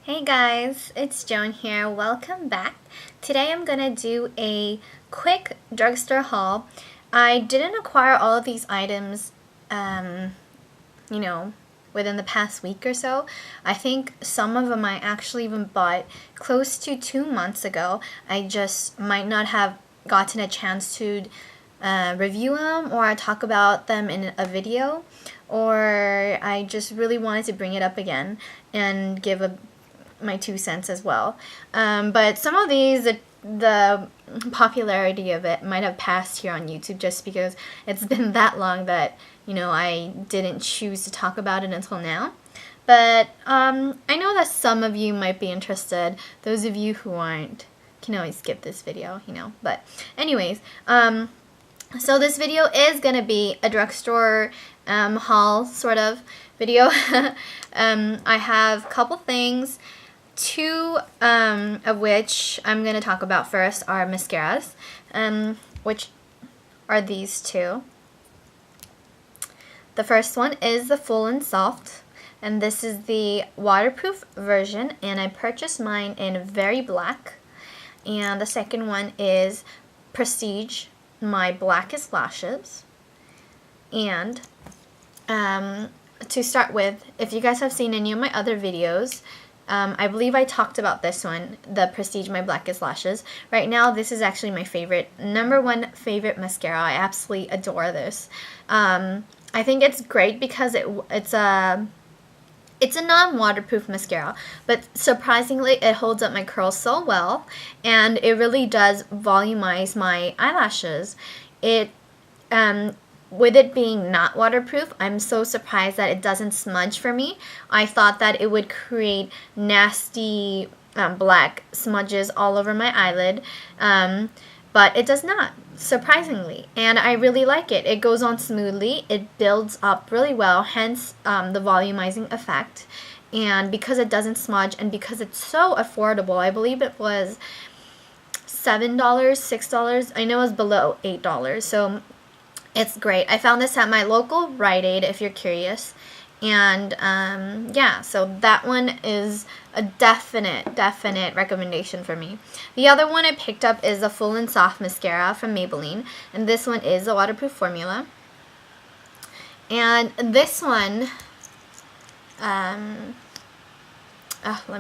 Hey guys, it's Joan here. Welcome back. Today I'm gonna do a quick drugstore haul. I didn't acquire all of these items, you know, within the past week or so. I think some of them I actually even bought close to 2 months ago. I just might not have gotten a chance to review them or talk about them in a video, or I just really wanted to bring it up again and give my 2 cents as well. But some of these, the popularity of it might have passed here on YouTube just because it's been that long that, I didn't choose to talk about it until now. But I know that some of you might be interested. Those of you who aren't can always skip this video, But anyways, so this video is going to be a drugstore haul sort of video. I have a couple things. Two of which I'm going to talk about first are mascaras, which are these two. The first one is the Full and Soft, and this is the waterproof version, and I purchased mine in Very Black. And the second one is Prestige, my Blackest lashes. And to start with, if you guys have seen any of my other videos, I believe I talked about this one, the Prestige My Blackest Lashes. Right now, this is actually my favorite, #1 favorite mascara. I absolutely adore this. I think it's great because it's a non-waterproof mascara, but surprisingly, it holds up my curls so well, and it really does volumize my eyelashes. With it being not waterproof, I'm so surprised that it doesn't smudge for me. I thought that it would create nasty black smudges all over my eyelid, but it does not, surprisingly. And I really like it. It goes on smoothly. It builds up really well, hence the volumizing effect. And because it doesn't smudge and because it's so affordable, I believe it was $7, $6. I know it was below $8. So it's great. I found this at my local Rite Aid, if you're curious. And yeah, so that one is a definite recommendation for me. The other one I picked up is the Full and Soft Mascara from Maybelline. And this one is a waterproof formula. And this one, let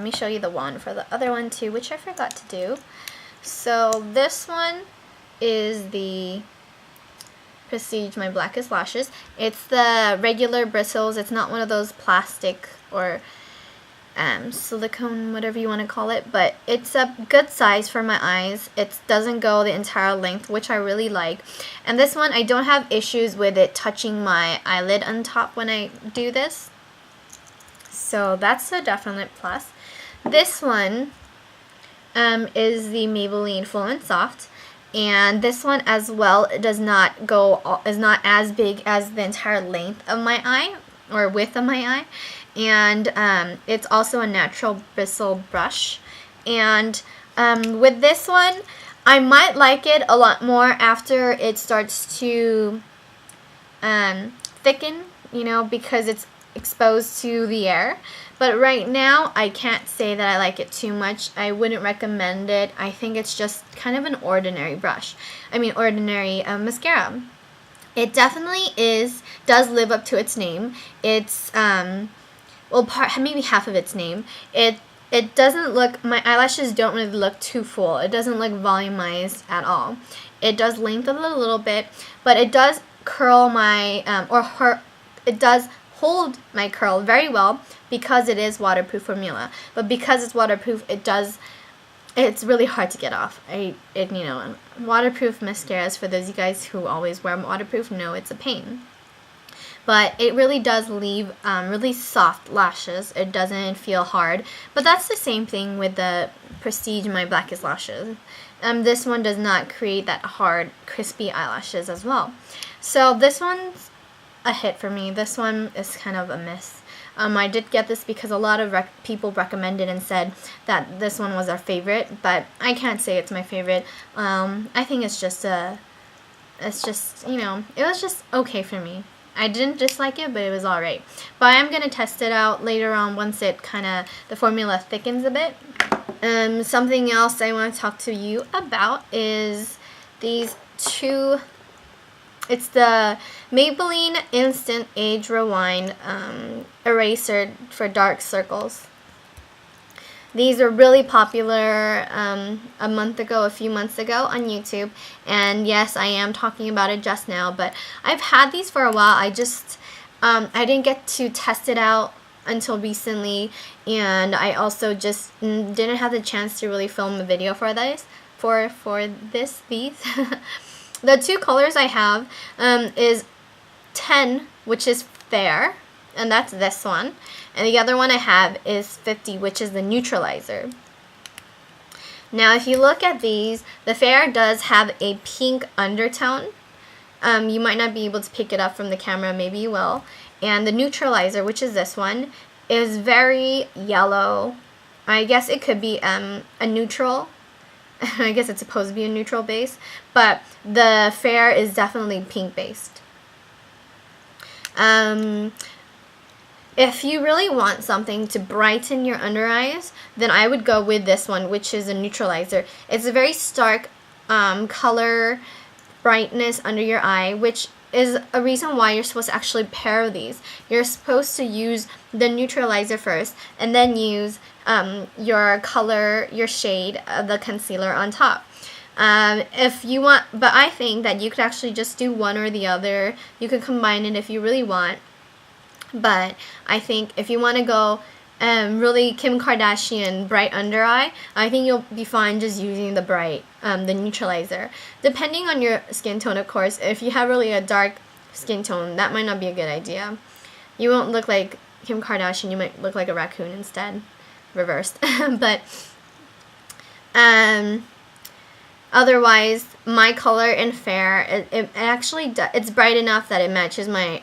me show you the one for the other one too, which I forgot to do. So this one is the Prestige My Blackest Lashes. It's the regular bristles. It's not one of those plastic or silicone, whatever you want to call it, but it's a good size for my eyes. It doesn't go the entire length, which I really like. And this one, I don't have issues with it touching my eyelid on top when I do this, so that's a definite plus. This one is the Maybelline Full and Soft. And this one as well is not as big as the entire length of my eye or width of my eye. And it's also a natural bristle brush. And with this one, I might like it a lot more after it starts to thicken, because it's exposed to the air. But right now, I can't say that I like it too much. I wouldn't recommend it. I think it's just kind of an ordinary ordinary mascara. It definitely does live up to its name. It's, maybe half of its name. It doesn't look, my eyelashes don't really look too full. It doesn't look volumized at all. It does lengthen a little bit, but it does curl my, it does hold my curl very well because it is waterproof formula. But because it's waterproof, it's really hard to get off. Waterproof mascaras, for those of you guys who always wear waterproof, know it's a pain. But it really does leave really soft lashes. It doesn't feel hard. But that's the same thing with the Prestige My Blackest Lashes. This one does not create that hard, crispy eyelashes as well. So this one's a hit for me. This one is kind of a miss. I did get this because a lot of people recommended and said that this one was their favorite, but I can't say it's my favorite. I think it was just okay for me. I didn't dislike it, but it was alright. But I am going to test it out later on once it kind of, the formula thickens a bit. Something else I want to talk to you about is these two. It's the Maybelline Instant Age Rewind Eraser for dark circles. These were really popular a few months ago on YouTube. And yes, I am talking about it just now, but I've had these for a while. I just, I didn't get to test it out until recently. And I also just didn't have the chance to really film a video for this, these. The two colors I have is 10, which is fair, and that's this one. And the other one I have is 50, which is the Neutralizer. Now, if you look at these, the fair does have a pink undertone. You might not be able to pick it up from the camera, maybe you will. And the Neutralizer, which is this one, is very yellow. I guess it could be a neutral. I guess it's supposed to be a neutral base, but the fair is definitely pink based. If you really want something to brighten your under eyes, then I would go with this one, which is a Neutralizer. It's a very stark color brightness under your eye, which is a reason why you're supposed to actually pair these. You're supposed to use the Neutralizer first and then use your color, your shade of the concealer on top. If you want, but I think that you could actually just do one or the other. You could combine it if you really want. But I think if you want to go really Kim Kardashian bright under eye, I think you'll be fine just using the Neutralizer. Depending on your skin tone, of course. If you have really a dark skin tone, that might not be a good idea. You won't look like Kim Kardashian. You might look like a raccoon instead, reversed. But otherwise, my color in fair, it actually it's bright enough that it matches my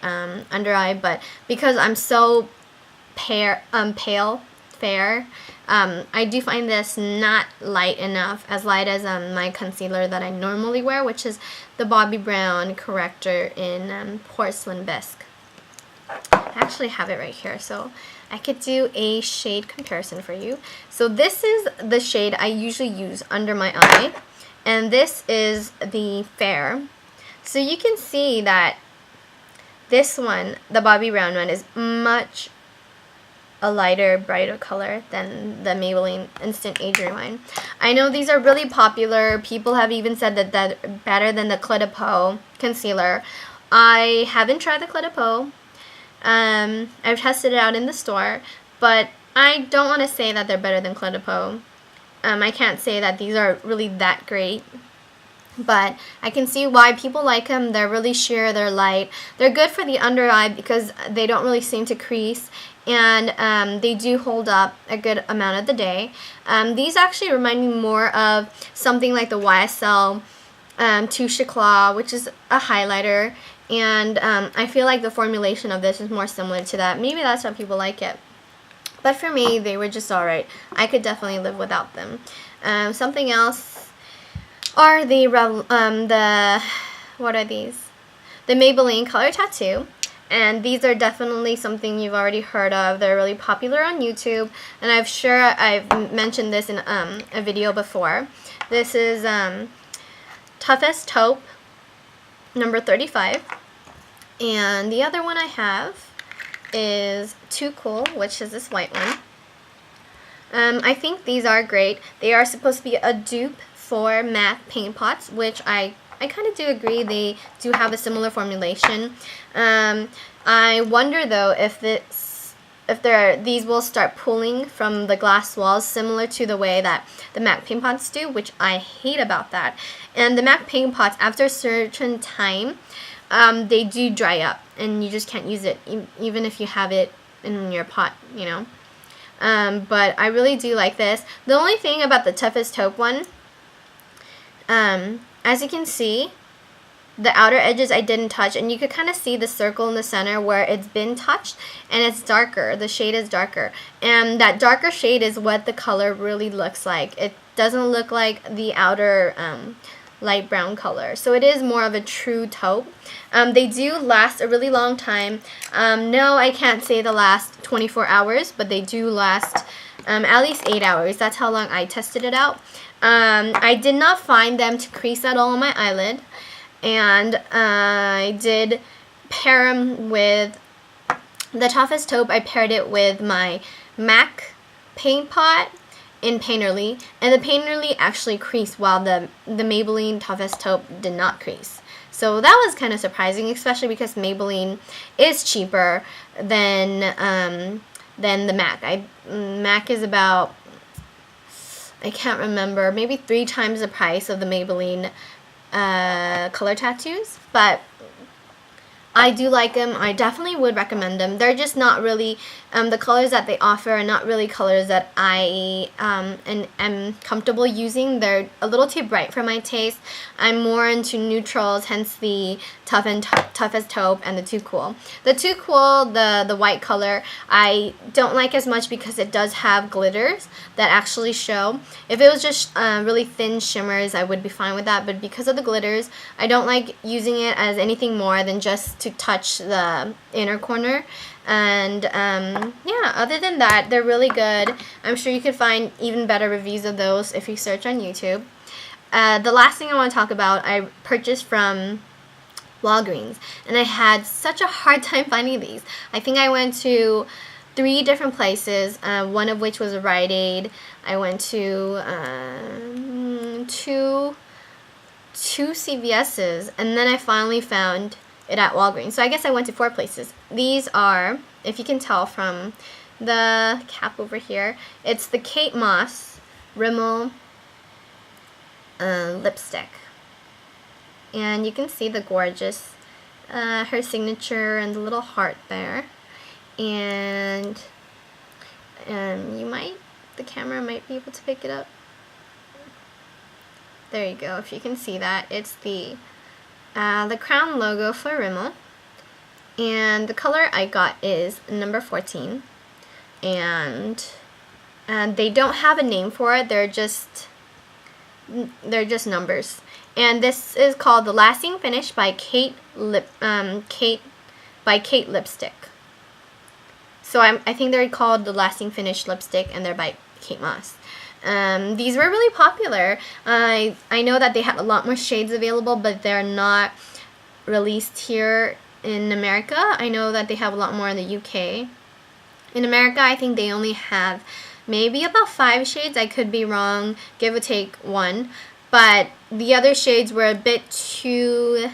under eye, but because I'm so fair, I do find this not light enough, as light as my concealer that I normally wear, which is the Bobbi Brown corrector in Porcelain Bisque. I actually have it right here, so I could do a shade comparison for you. So this is the shade I usually use under my eye, and this is the fair. So you can see that this one, the Bobbi Brown one, is much a lighter, brighter color than the Maybelline Instant Age Rewind. I know these are really popular. People have even said that they're better than the Clé de Peau concealer. I haven't tried the Clé de Peau. I've tested it out in the store, but I don't want to say that they're better than Clé de Peau. I can't say that these are really that great, but I can see why people like them. They're really sheer, they're light. They're good for the under eye because they don't really seem to crease, and they do hold up a good amount of the day. These actually remind me more of something like the YSL Touche Éclat, which is a highlighter, and I feel like the formulation of this is more similar to that. Maybe that's why people like it. But for me, they were just alright. I could definitely live without them. Something else are what are these? The Maybelline Color Tattoo. And these are definitely something you've already heard of. They're really popular on YouTube. And I'm sure I've mentioned this in a video before. This is Taupe number 35. And the other one I have is Too Cool, which is this white one. I think these are great. They are supposed to be a dupe for MAC paint pots, which I kind of do agree. They do have a similar formulation. I wonder though if these will start pulling from the glass walls, similar to the way that the MAC paint pots do, which I hate about that. And the MAC paint pots, after a certain time, they do dry up, and you just can't use it, even if you have it in your pot, you know. But I really do like this. The only thing about the Taupe one, as you can see, the outer edges I didn't touch, and you could kind of see the circle in the center where it's been touched, and it's darker. The shade is darker, and that darker shade is what the color really looks like. It doesn't look like the outer light brown color. So it is more of a true taupe. They do last a really long time. No, I can't say the last 24 hours, but they do last at least 8 hours. That's how long I tested it out. I did not find them to crease at all on my eyelid. And I did pair them with the toughest taupe. I paired it with my MAC paint pot in Painterly, and the Painterly actually creased while the Maybelline toughest taupe did not crease. So that was kind of surprising, especially because Maybelline is cheaper than the MAC. MAC is about, I can't remember, maybe 3 times the price of the Maybelline color tattoos, but I do like them. I definitely would recommend them. They're just not really, the colors that they offer are not really colors that I am comfortable using. They're a little too bright for my taste. I'm more into neutrals, hence the toughest taupe and the Too Cool. The Too Cool, the white color, I don't like as much because it does have glitters that actually show. If it was just really thin shimmers, I would be fine with that, but because of the glitters, I don't like using it as anything more than just to touch the inner corner. And yeah, other than that, they're really good. I'm sure you could find even better reviews of those if you search on YouTube. The last thing I want to talk about, I purchased from Walgreens, and I had such a hard time finding these. I think I went to 3 different places, one of which was a Rite Aid. I went to two CVS's, and then I finally found it at Walgreens. So I guess I went to 4 places. These are, if you can tell from the cap over here, it's the Kate Moss Rimmel lipstick. And you can see the gorgeous, her signature and the little heart there. And the camera might be able to pick it up. There you go, if you can see that. It's the crown logo for Rimmel. And the color I got is number 14. And they don't have a name for it, they're just numbers. And this is called the Lasting Finish by Kate Lipstick. So I think they're called the Lasting Finish lipstick, and they're by Kate Moss. These were really popular. I know that they had a lot more shades available, but they're not released here in America. I know that they have a lot more in the UK. In America, I think they only have maybe about 5 shades. I could be wrong, give or take 1. But the other shades were a bit too,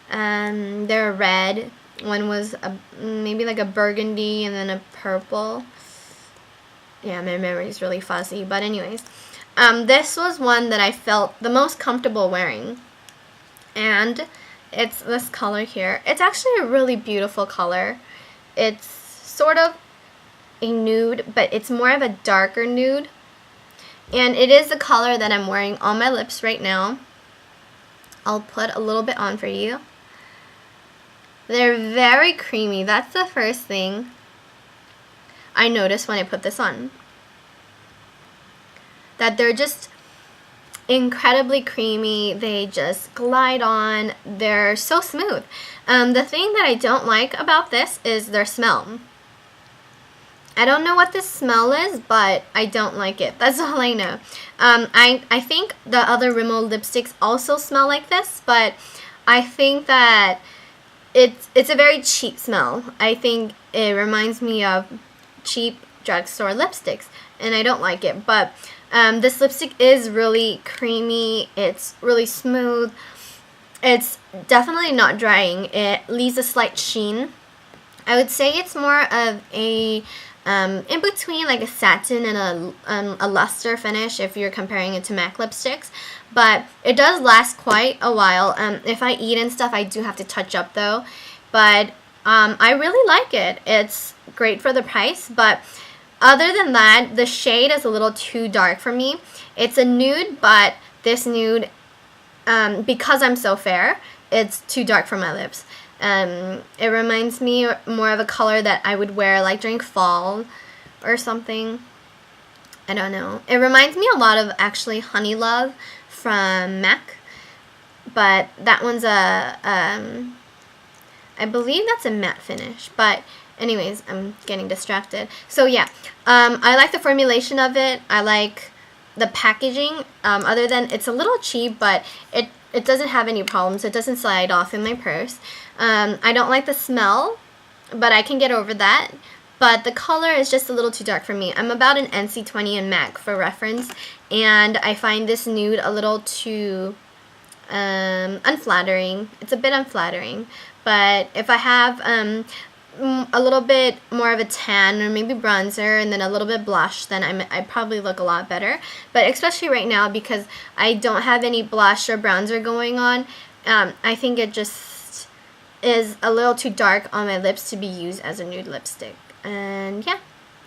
they're red. One was maybe like a burgundy and then a purple. Yeah, my memory is really fuzzy. But anyways, this was one that I felt the most comfortable wearing. And it's this color here. It's actually a really beautiful color. It's sort of a nude, but it's more of a darker nude. And it is the color that I'm wearing on my lips right now. I'll put a little bit on for you. They're very creamy. That's the first thing I noticed when I put this on. That they're just incredibly creamy. They just glide on. They're so smooth. The thing that I don't like about this is their smell. I don't know what the smell is, but I don't like it. That's all I know. I think the other Rimmel lipsticks also smell like this, but I think that it's a very cheap smell. I think it reminds me of cheap drugstore lipsticks, and I don't like it. But this lipstick is really creamy. It's really smooth. It's definitely not drying. It leaves a slight sheen. I would say it's more of a in between like a satin and a luster finish if you're comparing it to MAC lipsticks, but it does last quite a while. If I eat and stuff, I do have to touch up though, but I really like it. It's great for the price, but other than that, the shade is a little too dark for me. It's a nude, but this nude, because I'm so fair, it's too dark for my lips. It reminds me more of a color that I would wear like during fall or something. I don't know. It reminds me a lot of actually Honey Love from MAC. but that one's a, I believe that's a matte finish, but anyways, I'm getting distracted. So yeah, I like the formulation of it. I like the packaging, other than it's a little cheap, but it doesn't have any problems. It doesn't slide off in my purse. I don't like the smell, but I can get over that. But the color is just a little too dark for me. I'm about an NC20 in MAC for reference, and I find this nude a little too unflattering. It's a bit unflattering. But if I have a little bit more of a tan or maybe bronzer and then a little bit blush, then I probably look a lot better. But especially right now, because I don't have any blush or bronzer going on, I think it just is a little too dark on my lips to be used as a nude lipstick. And yeah,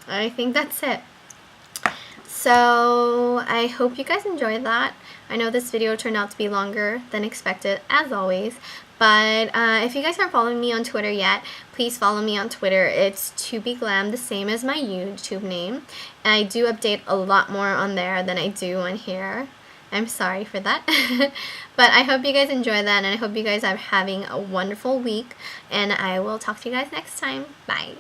I think that's it. So I hope you guys enjoyed that. I know this video turned out to be longer than expected, as always. But if you guys aren't following me on Twitter yet, please follow me on Twitter. It's ToBeGlam, the same as my YouTube name. And I do update a lot more on there than I do on here. I'm sorry for that. But I hope you guys enjoy that, and I hope you guys are having a wonderful week. And I will talk to you guys next time. Bye.